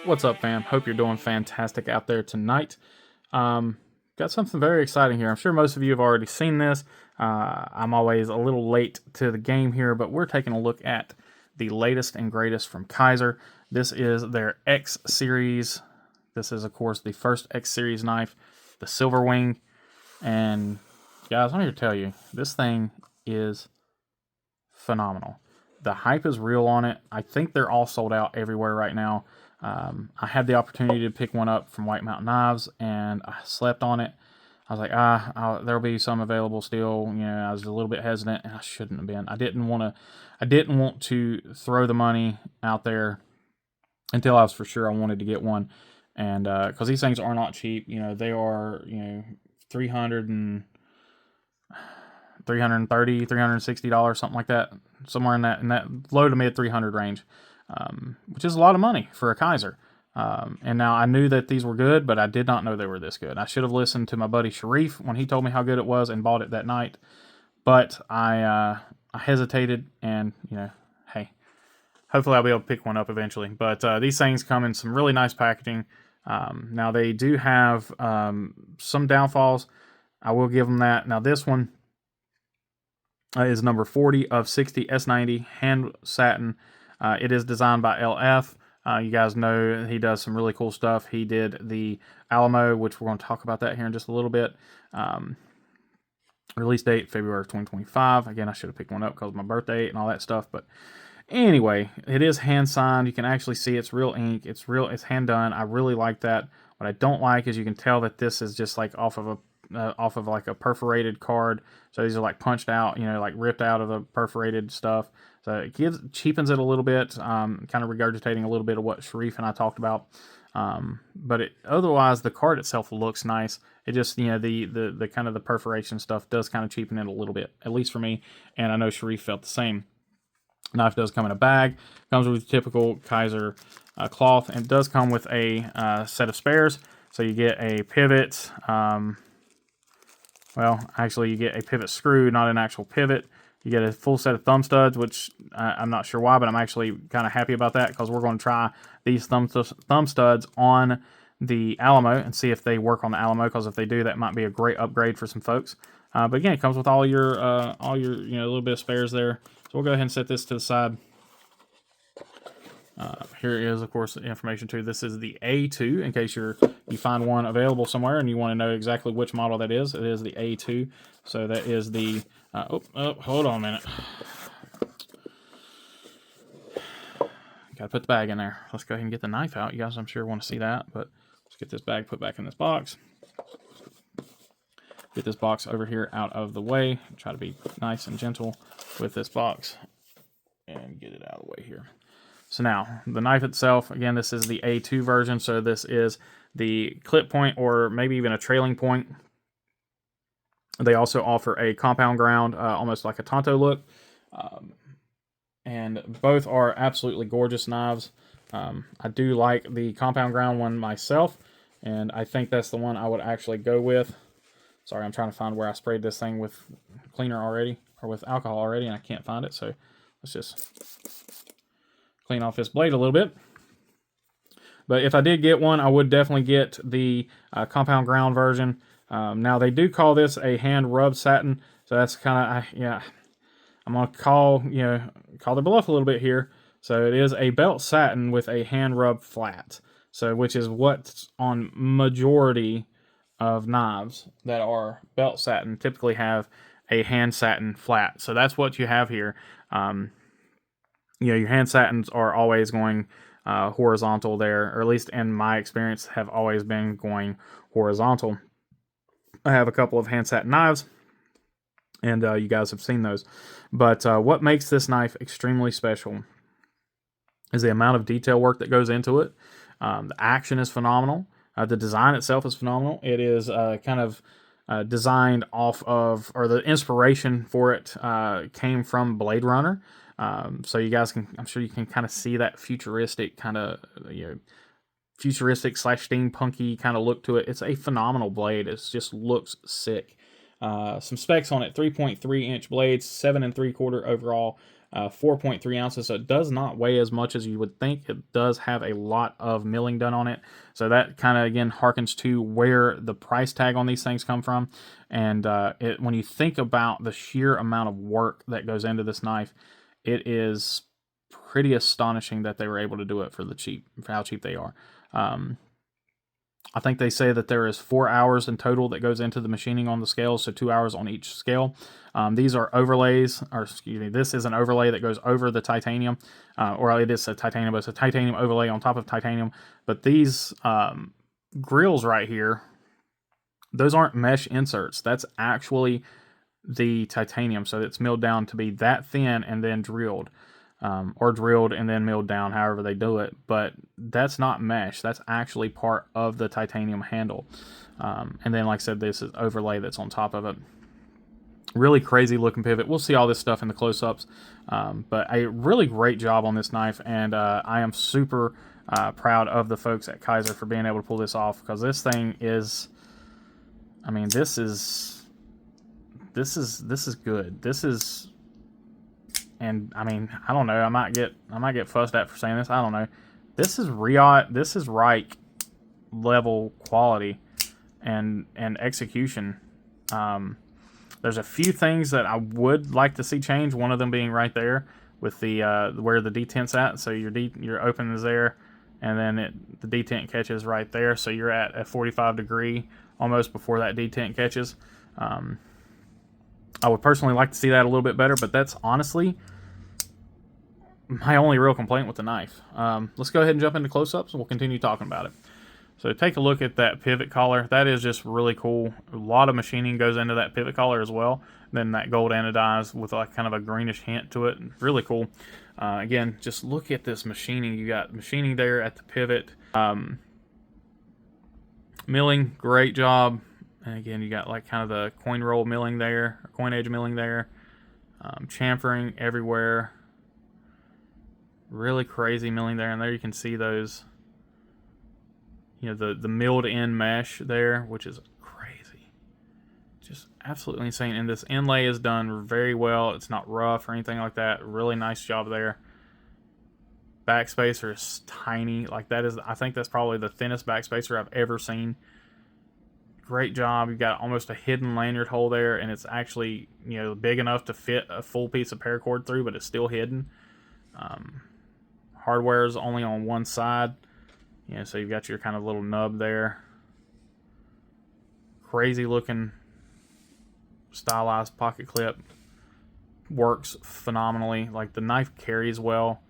What's up, fam? Hope you're doing fantastic out there tonight. Got something very exciting here. I'm sure most of you have already seen this. I'm always a little late to the game here, but we're taking a look at the latest and greatest from Kizer. This is their X Series. This is, of course, the first X Series knife, the Silver Wing. And guys, I'm here to tell you, this thing is phenomenal. The hype is real on it. I think they're all sold out everywhere right now. I had the opportunity to pick one up from White Mountain Knives, and I slept on it. I was like, there'll be some available still. You know, I was a little bit hesitant, and I shouldn't have been. I didn't want to throw the money out there until I was for sure I wanted to get one, and because these things are not cheap. You know, they are, you know, $330, $360, something like that, somewhere in that low to mid 300 range. Which is a lot of money for a Kizer. And now I knew that these were good, but I did not know they were this good. I should have listened to my buddy Sharif when he told me how good it was and bought it that night. But I hesitated, and, you know, hey, hopefully I'll be able to pick one up eventually. But these things come in some really nice packaging. Now they do have some downfalls. I will give them that. Now this one is number 40 of 60 S90 hand satin. It is designed by LF. You guys know he does some really cool stuff. He did the Alamo, which we're going to talk about that here in just a little bit. Release date, February of 2025. Again, I should have picked one up because of my birthday and all that stuff. But anyway, it is hand signed. You can actually see it's real ink. It's hand done. I really like that. What I don't like is you can tell that this is just like off of like a perforated card. So these are like punched out, you know, like ripped out of the perforated stuff. So it cheapens it a little bit, kind of regurgitating a little bit of what Sharif and I talked about. But otherwise, the card itself looks nice. It just, you know, the kind of the perforation stuff does kind of cheapen it a little bit, at least for me. And I know Sharif felt the same. Knife does come in a bag. Comes with typical Kizer cloth, and it does come with a set of spares. So you get a pivot. Well, actually, you get a pivot screw, not an actual pivot. You get a full set of thumb studs, which I'm not sure why, but I'm actually kind of happy about that because we're going to try these thumb studs on the Alamo and see if they work on the Alamo, because if they do, that might be a great upgrade for some folks. But again, it comes with all your you know, a little bit of spares there. So we'll go ahead and set this to the side. Here is, of course, the information too. This is the A2, in case you find one available somewhere and you want to know exactly which model that is. It is the A2. So that is the, hold on a minute. Gotta put the bag in there. Let's go ahead and get the knife out. You guys, I'm sure, want to see that, but let's get this bag put back in this box. Get this box over here out of the way. Try to be nice and gentle with this box and get it out of the way here. So now, the knife itself, again, this is the A2 version, so this is the clip point, or maybe even a trailing point. They also offer a compound ground, almost like a Tonto look. And both are absolutely gorgeous knives. I do like the compound ground one myself, and I think that's the one I would actually go with. Sorry, I'm trying to find where I sprayed this thing with cleaner already, or with alcohol already, and I can't find it, so let's just clean off this blade a little bit. But if I did get one, I would definitely get the compound ground version. Now they do call this a hand rubbed satin, so that's kind of, yeah, I'm gonna call their bluff a little bit here. So it is a belt satin with a hand rub flat, so which is what's on majority of knives that are belt satin typically have a hand satin flat. So that's what you have here. You know, your hand satins are always going horizontal there, or at least in my experience have always been going horizontal. I have a couple of hand satin knives, and you guys have seen those. But what makes this knife extremely special is the amount of detail work that goes into it. The action is phenomenal. The design itself is phenomenal. It is kind of designed off of, or the inspiration for it came from Blade Runner. So you guys can, I'm sure you can kind of see that futuristic kind of, futuristic / steampunky kind of look to it. It's a phenomenal blade. It just looks sick. Some specs on it: 3.3 inch blades, 7 3/4 overall 4.3 ounces, so it does not weigh as much as you would think. It does have a lot of milling done on it, so that kind of again harkens to where the price tag on these things come from. And when you think about the sheer amount of work that goes into this knife, it is pretty astonishing that they were able to do it for how cheap they are. I think they say that there is 4 hours in total that goes into the machining on the scales, so 2 hours on each scale. These are overlays, or excuse me, this is an overlay that goes over the titanium, or it is a titanium, but it's a titanium overlay on top of titanium. But these grills right here, those aren't mesh inserts. That's actually the titanium, so it's milled down to be that thin and then drilled. Or drilled and then milled down, however they do it. But that's not mesh. That's actually part of the titanium handle. And then, like I said, this is overlay that's on top of it. Really crazy looking pivot. We'll see all this stuff in the close-ups. But a really great job on this knife, and I am super proud of the folks at Kizer for being able to pull this off, because this thing is, I mean, this is good. This is. And I mean, I don't know. I might get fussed at for saying this. I don't know. This is Reich level quality and execution. There's a few things that I would like to see change. One of them being right there with the where the detent's at. So your open is there, and then the detent catches right there. So you're at a 45 degree almost before that detent catches. I would personally like to see that a little bit better, but that's honestly my only real complaint with the knife. Let's go ahead and jump into close-ups, and we'll continue talking about it. So take a look at that pivot collar. That is just really cool. A lot of machining goes into that pivot collar as well. Then that gold anodized with like kind of a greenish hint to it. Really cool. Again, just look at this machining. You got machining there at the pivot. Milling, great job. And again, you got like kind of the coin roll milling there, or coin edge milling there. Chamfering everywhere. Really crazy milling there. And there you can see those, you know, the milled in mesh there, which is crazy. Just absolutely insane. And this inlay is done very well. It's not rough or anything like that. Really nice job there. Backspacer is tiny. Like that is, I think that's probably the thinnest backspacer I've ever seen. Great job. You've got almost a hidden lanyard hole there, and it's actually, you know, big enough to fit a full piece of paracord through, but it's still hidden. Hardware is only on one side. You know, so you've got your kind of little nub there. Crazy looking stylized pocket clip. Works phenomenally. Like the knife carries well.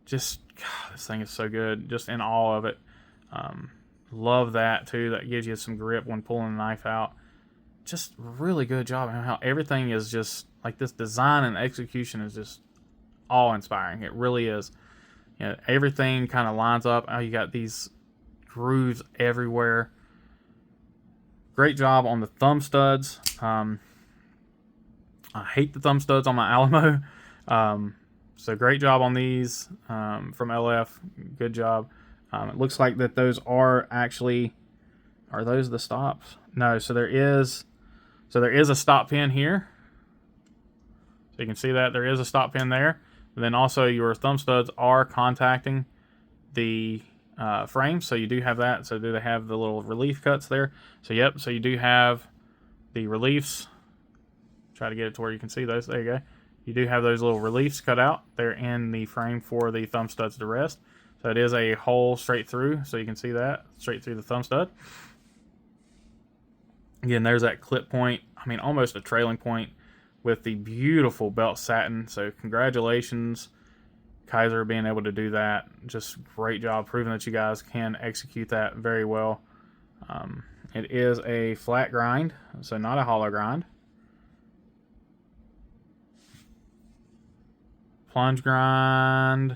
Just, God, this thing is so good. Just in awe of it. Love that too. That gives you some grip when pulling the knife out. Just really good job. And how everything is just like this design and execution is just awe-inspiring. It really is. You know, everything kind of lines up. Oh, you got these grooves everywhere. Great job on the thumb studs. I hate the thumb studs on my Alamo. So great job on these from LF. Good job. It looks like that those are actually, are those the stops? No, so there is a stop pin here. So you can see that there is a stop pin there. And then also your thumb studs are contacting the frame, so you do have that. So do they have the little relief cuts there? So yep, so you do have the reliefs. Try to get it to where you can see those. There you go. You do have those little reliefs cut out. They're in the frame for the thumb studs to rest. So it is a hole straight through, so you can see that, straight through the thumb stud. Again, there's that clip point. I mean, almost a trailing point with the beautiful belt satin. So congratulations, Kizer, being able to do that. Just great job proving that you guys can execute that very well. It is a flat grind, so not a hollow grind. Plunge grind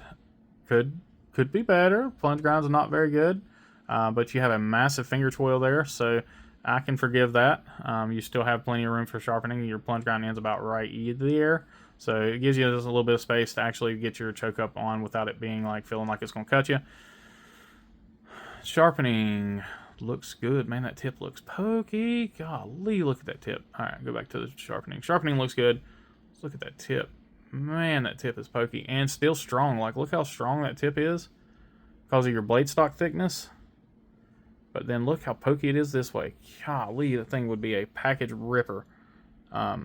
could be better. Plunge grinds are not very good, but you have a massive finger twirl there, so I can forgive that. You still have plenty of room for sharpening. Your plunge grind ends about right there, so it gives you just a little bit of space to actually get your choke up on without it being like feeling like it's going to cut you. Sharpening looks good. Man, that tip looks pokey. Golly, look at that tip. All right, go back to the sharpening. Sharpening looks good. Let's look at that tip. man, that tip is pokey and still strong. Like, look how strong that tip is because of your blade stock thickness. But then look how pokey it is this way. Golly, the thing would be a package ripper. Oh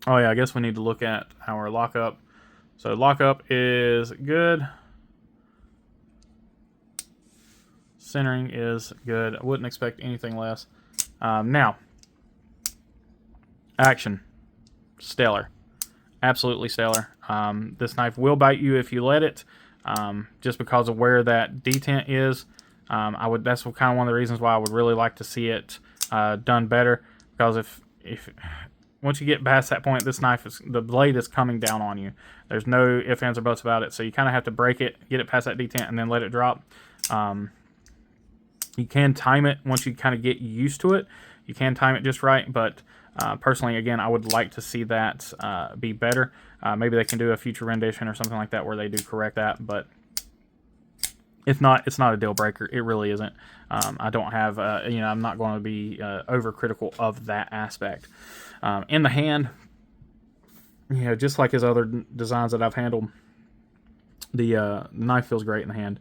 yeah, I guess we need to look at our lockup. So lockup is good. Centering is good. I wouldn't expect anything less. Now, action. Stellar. Absolutely stellar. This knife will bite you if you let it, just because of where that detent is. That's kind of one of the reasons why I would really like to see it done better. Because if once you get past that point, this knife the blade is coming down on you. There's no ifs, ands, or buts about it. So you kind of have to break it, get it past that detent, and then let it drop. You can time it once you kind of get used to it. You can time it just right, but personally, again, I would like to see that be better. Maybe they can do a future rendition or something like that where they do correct that, but if not, it's not a deal breaker. It really isn't. I don't have, I'm not going to be overcritical of that aspect. In the hand, just like his other designs that I've handled, the knife feels great in the hand.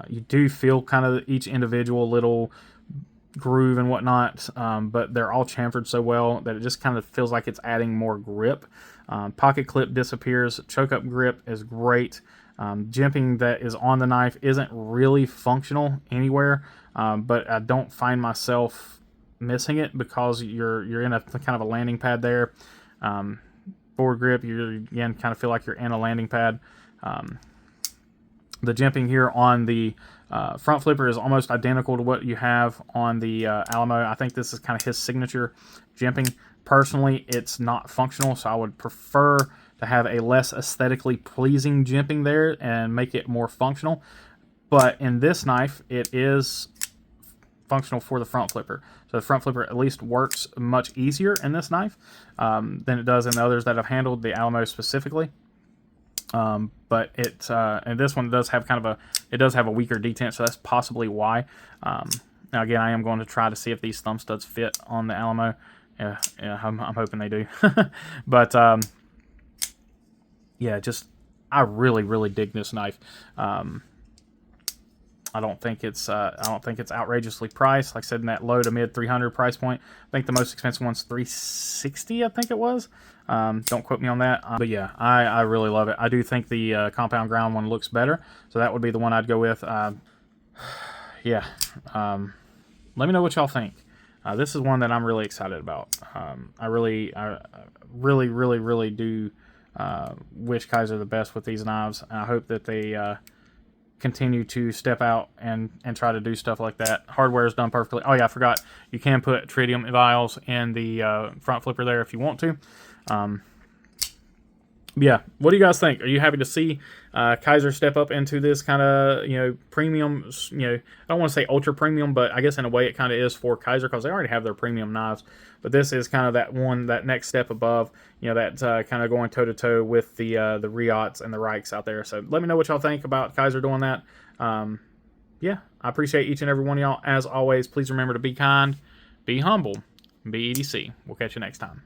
You do feel kind of each individual little groove and whatnot, but they're all chamfered so well that it just kind of feels like it's adding more grip. Pocket clip disappears. Choke up grip is great. Jimping that is on the knife isn't really functional anywhere, but I don't find myself missing it because you're in a kind of a landing pad there. Forward grip, you again kind of feel like you're in a landing pad. The jimping here on the front flipper is almost identical to what you have on the Alamo. I think this is kind of his signature jimping. Personally, it's not functional, so I would prefer to have a less aesthetically pleasing jimping there and make it more functional. But in this knife, it is functional for the front flipper. So the front flipper at least works much easier in this knife than it does in the others that I've handled, the Alamo specifically. But and this one does have a weaker detent, so that's possibly why. Now again, I am going to try to see if these thumb studs fit on the Alamo. Yeah, I'm hoping they do. But yeah, I really dig this knife. I don't think it's outrageously priced. Like I said, in that low to mid 300 price point. I think the most expensive one's $360. I think it was. Don't quote me on that. But yeah, I really love it. I do think the compound ground one looks better, so that would be the one I'd go with. Yeah. Let me know what y'all think. This is one that I'm really excited about. I really do wish Kizer the best with these knives. I hope that they continue to step out and try to do stuff like that. Hardware is done perfectly. Oh yeah, I forgot. You can put tritium vials in the front flipper there if you want to. Yeah, what do you guys think? Are you happy to see Kizer step up into this kind of premium? I don't want to say ultra premium, but I guess in a way it kind of is for Kizer because they already have their premium knives. But this is kind of that next step above. That kind of going toe to toe with the Riots and the Reichs out there. So let me know what y'all think about Kizer doing that. Yeah, I appreciate each and every one of y'all. As always, please remember to be kind, be humble, be EDC. We'll catch you next time.